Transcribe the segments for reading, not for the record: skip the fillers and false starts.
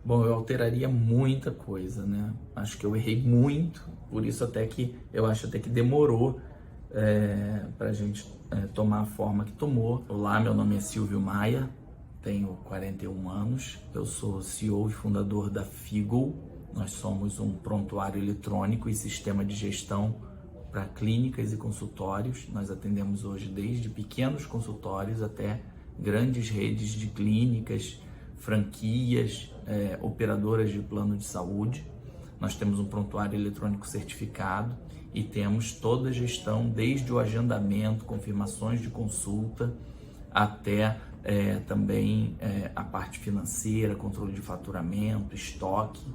Bom, eu alteraria muita coisa, né? Acho que eu errei muito, por isso até que eu acho até que demorou para a gente tomar a forma que tomou. Olá, meu nome é Silvio Maia, tenho 41 anos, eu sou CEO e fundador da Figo. Nós somos um prontuário eletrônico e sistema de gestão para clínicas e consultórios. Nós atendemos hoje desde pequenos consultórios até grandes redes de clínicas, franquias, operadoras de plano de saúde. Nós temos um prontuário eletrônico certificado e temos toda a gestão, desde o agendamento, confirmações de consulta, até também a parte financeira, controle de faturamento, estoque.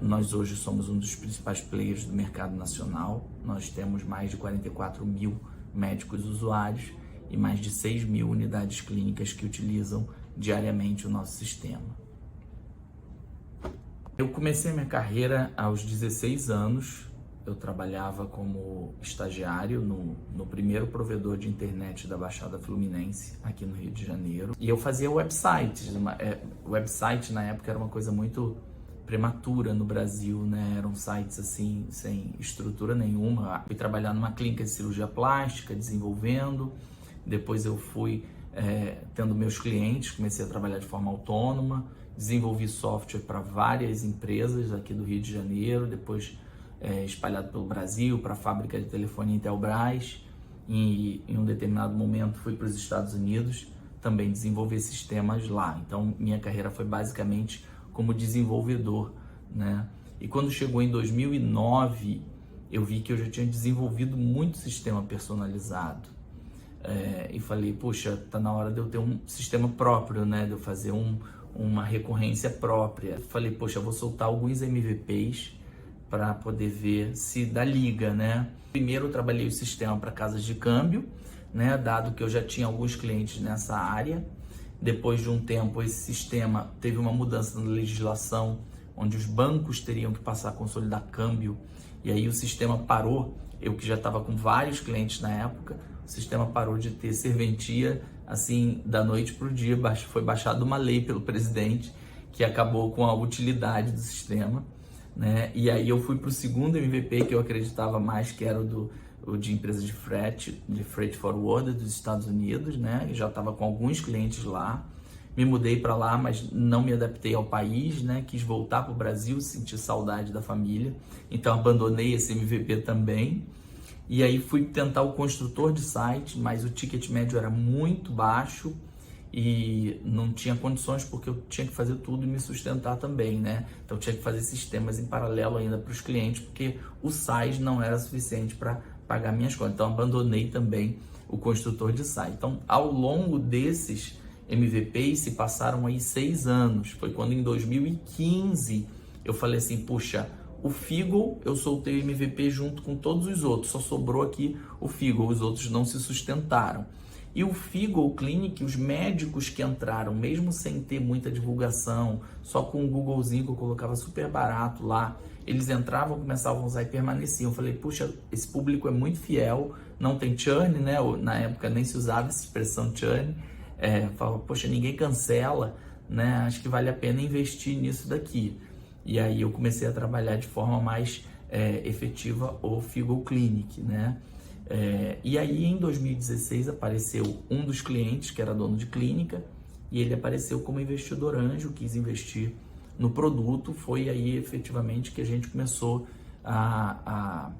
Nós hoje somos um dos principais players do mercado nacional. Nós temos mais de 44 mil médicos usuários e mais de 6 mil unidades clínicas que utilizam diariamente o nosso sistema. Eu comecei minha carreira aos 16 anos. Eu trabalhava como estagiário no primeiro provedor de internet da Baixada Fluminense, aqui no Rio de Janeiro. E eu fazia websites. Website na época era uma coisa muito prematura no Brasil, né? Eram sites assim, sem estrutura nenhuma. Fui trabalhar numa clínica de cirurgia plástica, desenvolvendo. Depois eu fui tendo meus clientes, comecei a trabalhar de forma autônoma, desenvolvi software para várias empresas aqui do Rio de Janeiro, depois espalhado pelo Brasil, para a fábrica de telefonia Intelbras, e em um determinado momento fui para os Estados Unidos também desenvolver sistemas lá. Então minha carreira foi basicamente como desenvolvedor, né? E quando chegou em 2009, eu vi que eu já tinha desenvolvido muito sistema personalizado. E falei, poxa, tá na hora de eu ter um sistema próprio, né? De eu fazer uma recorrência própria. Falei, poxa, eu vou soltar alguns MVPs para poder ver se dá liga, né? Primeiro eu trabalhei o sistema para casas de câmbio, né? Dado que eu já tinha alguns clientes nessa área. Depois de um tempo, esse sistema teve uma mudança na legislação, onde os bancos teriam que passar a consolidar câmbio, e aí o sistema parou. Eu que já estava com vários clientes na época, o sistema parou de ter serventia, assim, da noite para o dia. Foi baixada uma lei pelo presidente que acabou com a utilidade do sistema, né? E aí eu fui para o segundo MVP, que eu acreditava mais que era o de empresa de freight forwarder dos Estados Unidos, né? Eu já estava com alguns clientes lá, me mudei para lá, mas não me adaptei ao país, né? Quis voltar para o Brasil, senti saudade da família, então abandonei esse MVP também. E aí fui tentar o construtor de site, mas o ticket médio era muito baixo e não tinha condições, porque eu tinha que fazer tudo e me sustentar também, né? Então eu tinha que fazer sistemas em paralelo ainda para os clientes, porque o size não era suficiente para pagar minhas contas. Então abandonei também o construtor de site. Então, ao longo desses MVPs se passaram aí 6 anos. Foi quando em 2015 eu falei assim, puxa, o Figo eu soltei o MVP junto com todos os outros, só sobrou aqui o Figo, os outros não se sustentaram. E o Figo Clinic, os médicos que entraram, mesmo sem ter muita divulgação, só com um Googlezinho que eu colocava super barato lá, eles entravam, começavam a usar e permaneciam. Eu falei, puxa, esse público é muito fiel, não tem churn, né? Na época nem se usava essa expressão churn. Falava, poxa, ninguém cancela, né? Acho que vale a pena investir nisso daqui. E aí eu comecei a trabalhar de forma mais efetiva o Figo Clinic, né? E aí em 2016 apareceu um dos clientes que era dono de clínica e ele apareceu como investidor anjo, quis investir no produto. Foi aí efetivamente que a gente começou a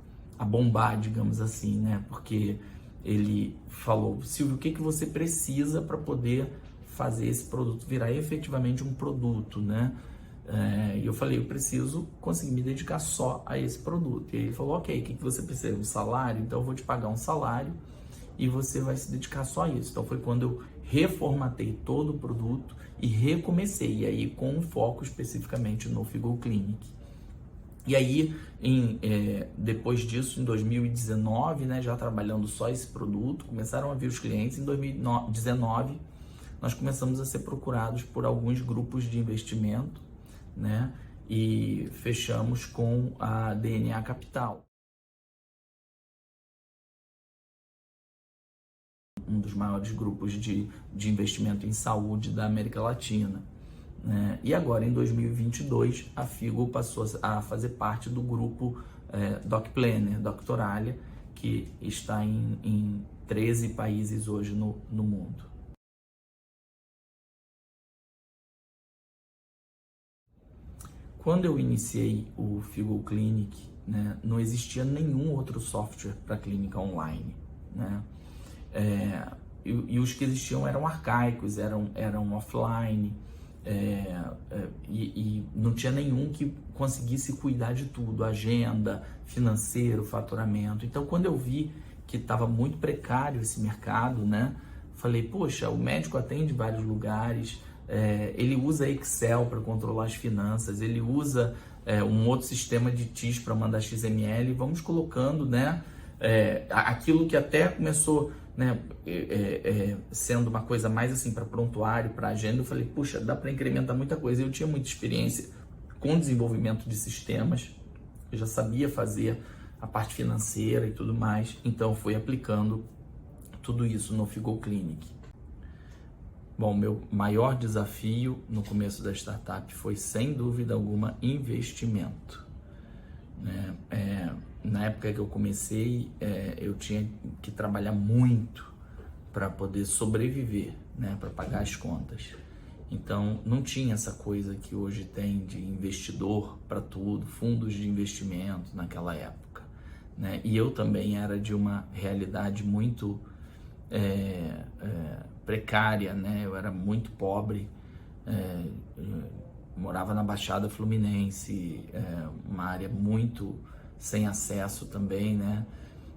bombar, digamos assim, né? Porque ele falou, Silvio, o que você precisa para poder fazer esse produto virar efetivamente um produto, né? E eu falei, eu preciso conseguir me dedicar só a esse produto. E ele falou, ok, o que você precisa? Um salário? Então eu vou te pagar um salário e você vai se dedicar só a isso. Então foi quando eu reformatei todo o produto e recomecei, e aí com um foco especificamente no Figo Clinic. E aí, depois disso, em 2019, né, já trabalhando só esse produto, começaram a vir os clientes. Em 2019, nós começamos a ser procurados por alguns grupos de investimento, né? E fechamos com a DNA Capital, um dos maiores grupos de investimento em saúde da América Latina, né? E agora, em 2022, a Figo passou a fazer parte do grupo DocPlanner, Doctoralia, que está em 13 países hoje no mundo. Quando eu iniciei o Figo Clinic, né, não existia nenhum outro software para clínica online, né? E os que existiam eram arcaicos, eram offline, e não tinha nenhum que conseguisse cuidar de tudo, agenda, financeiro, faturamento. Então, quando eu vi que estava muito precário esse mercado, né, falei, poxa, o médico atende em vários lugares, ele usa Excel para controlar as finanças, ele usa um outro sistema de TIS para mandar XML, vamos colocando, né, aquilo que até começou, né, sendo uma coisa mais assim para prontuário, para agenda. Eu falei, puxa, dá para incrementar muita coisa. Eu tinha muita experiência com desenvolvimento de sistemas, eu já sabia fazer a parte financeira e tudo mais, então fui aplicando tudo isso no Figo Clinic. Bom, meu maior desafio no começo da startup foi, sem dúvida alguma, investimento, né? Na época que eu comecei, eu tinha que trabalhar muito para poder sobreviver, né? Para pagar as contas. Então, não tinha essa coisa que hoje tem de investidor para tudo, fundos de investimento naquela época, né? E eu também era de uma realidade muito precária, né? Eu era muito pobre, morava na Baixada Fluminense, uma área muito sem acesso também, né?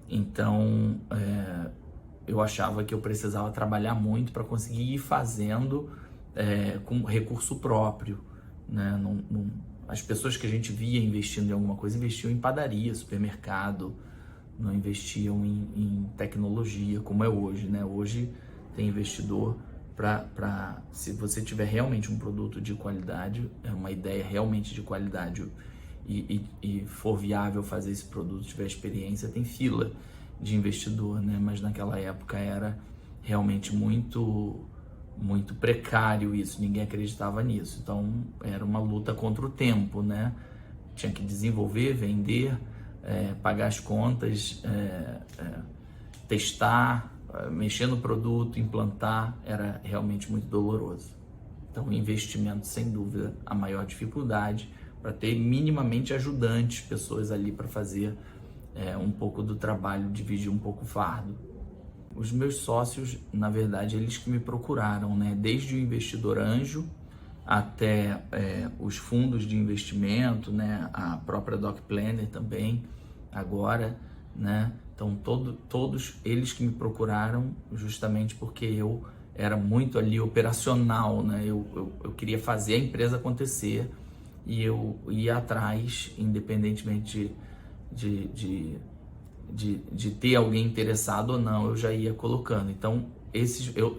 Então, eu achava que eu precisava trabalhar muito para conseguir ir fazendo com recurso próprio, né? As pessoas que a gente via investindo em alguma coisa investiam em padaria, supermercado, não investiam em tecnologia como é hoje, né? Hoje tem investidor para se você tiver realmente um produto de qualidade, uma ideia realmente de qualidade e for viável fazer esse produto, tiver experiência, tem fila de investidor, né? Mas naquela época era realmente muito precário isso, ninguém acreditava nisso. Então era uma luta contra o tempo, né? Tinha que desenvolver, vender, pagar as contas, testar, mexer no produto, implantar, era realmente muito doloroso. Então, o investimento, sem dúvida, a maior dificuldade, para ter minimamente ajudantes, pessoas ali para fazer um pouco do trabalho, dividir um pouco o fardo. Os meus sócios, na verdade, eles que me procuraram, né? Desde o investidor anjo até os fundos de investimento, né? A própria DocPlanner também, agora, né? Então, todos eles que me procuraram justamente porque eu era muito ali operacional, né? Eu queria fazer a empresa acontecer e eu ia atrás, independentemente de ter alguém interessado ou não, eu já ia colocando. Então,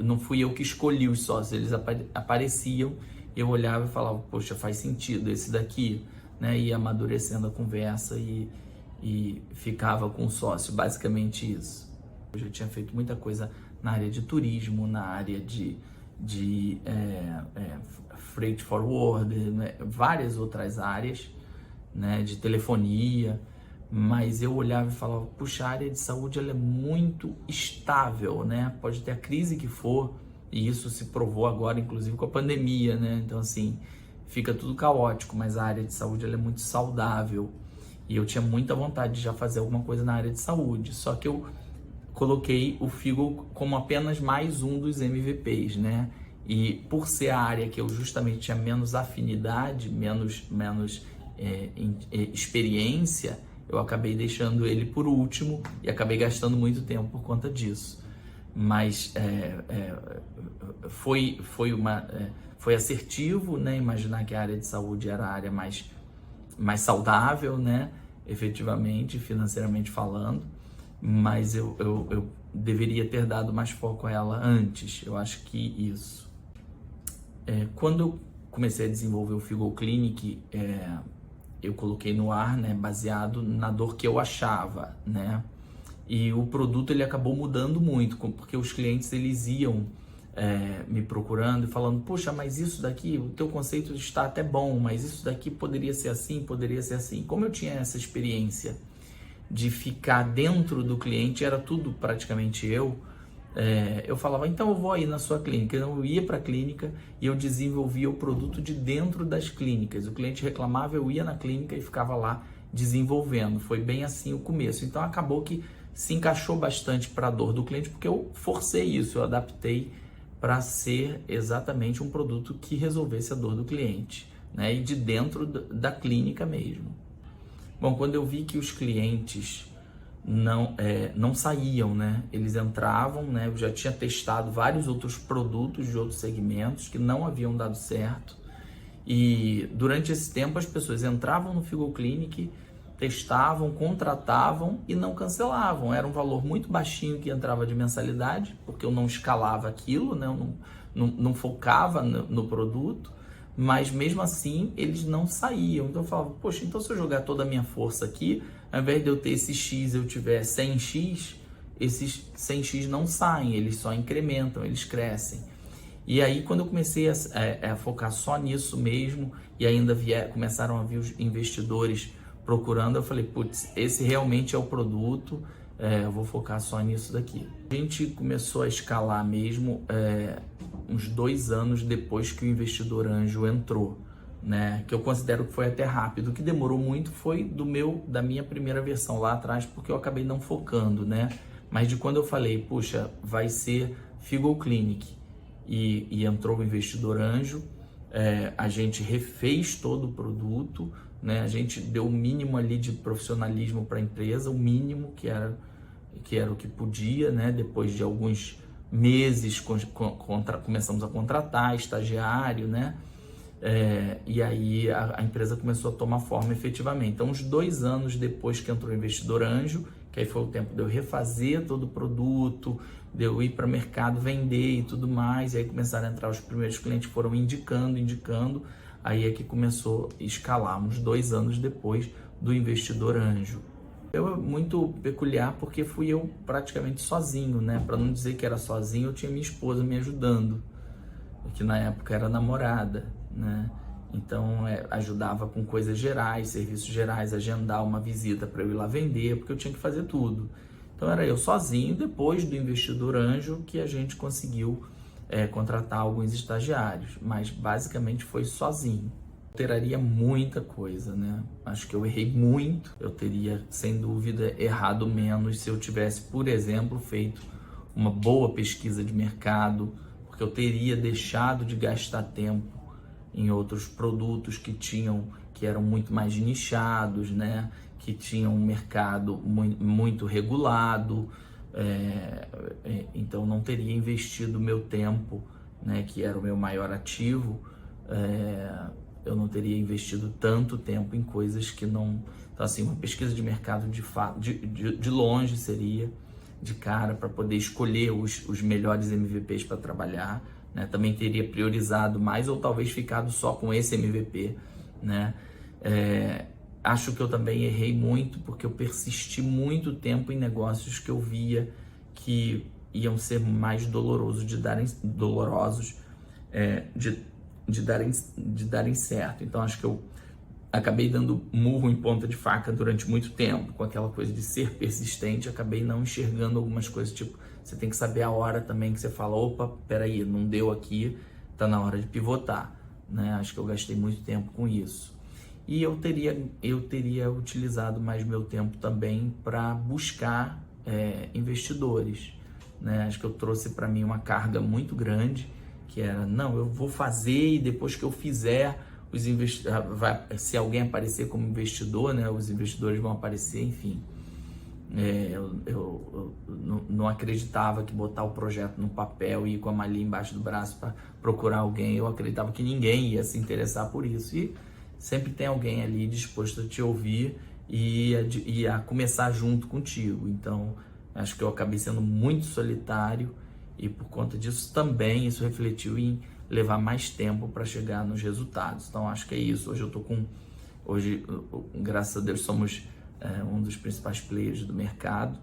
não fui eu que escolhi os sócios, eles apareciam, eu olhava e falava, poxa, faz sentido esse daqui, né? Ia amadurecendo a conversa e ficava com o sócio, basicamente isso. Eu já tinha feito muita coisa na área de turismo, na área de freight forward, né? Várias outras áreas, né? De telefonia, mas eu olhava e falava, puxa, a área de saúde ela é muito estável, né? Pode ter a crise que for, e isso se provou agora, inclusive com a pandemia, né? Então, assim, fica tudo caótico, mas a área de saúde ela é muito saudável. E eu tinha muita vontade de já fazer alguma coisa na área de saúde, só que eu coloquei o Figo como apenas mais um dos MVPs, né? E por ser a área que eu justamente tinha menos afinidade, menos experiência, eu acabei deixando ele por último e acabei gastando muito tempo por conta disso. Mas foi assertivo, né? Imaginar que a área de saúde era a área mais saudável, né? Efetivamente, financeiramente falando, mas eu deveria ter dado mais foco a ela antes. Eu acho que isso. Quando eu comecei a desenvolver o Figo Clinic, eu coloquei no ar, né, baseado na dor que eu achava, né? E o produto ele acabou mudando muito, porque os clientes eles iam me procurando e falando, poxa, mas isso daqui, o teu conceito está até bom, mas isso daqui poderia ser assim, poderia ser assim. Como eu tinha essa experiência de ficar dentro do cliente, era tudo praticamente eu falava, então eu vou aí na sua clínica. Eu ia para a clínica e eu desenvolvia o produto de dentro das clínicas. O cliente reclamava, eu ia na clínica e ficava lá desenvolvendo. Foi bem assim o começo. Então acabou que se encaixou bastante para a dor do cliente, porque eu forcei isso, eu adaptei para ser exatamente um produto que resolvesse a dor do cliente, né? E de dentro da clínica mesmo. Bom, quando eu vi que os clientes não saíam, né? Eles entravam, né? Eu já tinha testado vários outros produtos de outros segmentos que não haviam dado certo. E durante esse tempo as pessoas entravam no Figo Clinic, testavam, contratavam e não cancelavam. Era um valor muito baixinho que entrava de mensalidade, porque eu não escalava aquilo, né? Eu não focava no produto, mas mesmo assim eles não saíam. Então eu falava, poxa, então se eu jogar toda a minha força aqui, ao invés de eu ter esse X, eu tiver 100X, esses 100X não saem, eles só incrementam, eles crescem. E aí, quando eu comecei a focar só nisso mesmo, e ainda começaram a vir os investidores procurando, eu falei, putz, esse realmente é o produto, eu vou focar só nisso daqui. A gente começou a escalar mesmo uns 2 anos depois que o investidor anjo entrou, né? Que eu considero que foi até rápido. O que demorou muito foi da minha primeira versão lá atrás, porque eu acabei não focando, né? Mas de quando eu falei, puxa, vai ser Figo Clinic e entrou o investidor anjo, a gente refez todo o produto, né? A gente deu o mínimo ali de profissionalismo para a empresa, o mínimo que era o que podia, né? Depois de alguns meses começamos a contratar estagiário, né? E aí a empresa começou a tomar forma efetivamente. Então, uns 2 anos depois que entrou o investidor anjo, que aí foi o tempo de eu refazer todo o produto, de eu ir para o mercado vender e tudo mais, e aí começaram a entrar os primeiros clientes, foram indicando, aí é que começou a escalar, uns 2 anos depois do investidor anjo. Eu muito peculiar porque fui eu praticamente sozinho, né? Para não dizer que era sozinho, eu tinha minha esposa me ajudando, que na época era namorada, né? Então ajudava com coisas gerais, serviços gerais, agendar uma visita para eu ir lá vender, porque eu tinha que fazer tudo. Então era eu sozinho. Depois do investidor anjo que a gente conseguiu contratar alguns estagiários, mas basicamente foi sozinho. Eu alteraria muita coisa, né? Acho que eu errei muito. Eu teria, sem dúvida, errado menos se eu tivesse, por exemplo, feito uma boa pesquisa de mercado, porque eu teria deixado de gastar tempo em outros produtos que eram muito mais nichados, né? Que tinham um mercado muito regulado, então não teria investido o meu tempo, né? Que era o meu maior ativo, eu não teria investido tanto tempo em coisas que não... Então, assim, uma pesquisa de mercado de fato, de longe seria de cara para poder escolher os melhores MVPs para trabalhar, né? Também teria priorizado mais ou talvez ficado só com esse MVP, né? Acho que eu também errei muito porque eu persisti muito tempo em negócios que eu via que iam ser mais dolorosos de darem certo. Então acho que eu acabei dando murro em ponta de faca durante muito tempo, com aquela coisa de ser persistente, acabei não enxergando algumas coisas, tipo, você tem que saber a hora também que você fala, opa, peraí, não deu aqui, tá na hora de pivotar, né? Acho que eu gastei muito tempo com isso. E eu teria utilizado mais meu tempo também para buscar investidores, né? Acho que eu trouxe para mim uma carga muito grande, que era, não, eu vou fazer e depois que eu fizer, se alguém aparecer como investidor, né, os investidores vão aparecer, enfim. Eu não acreditava que botar o projeto no papel e ir com a malinha embaixo do braço para procurar alguém, eu acreditava que ninguém ia se interessar por isso. E sempre tem alguém ali disposto a te ouvir e a começar junto contigo. Então, acho que eu acabei sendo muito solitário e por conta disso também isso refletiu em levar mais tempo para chegar nos resultados. Então, acho que é isso. Hoje, graças a Deus, somos um dos principais players do mercado.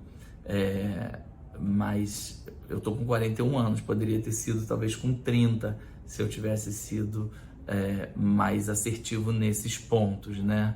mas eu tô com 41 anos, poderia ter sido talvez com 30, se eu tivesse sido mais assertivo nesses pontos, né?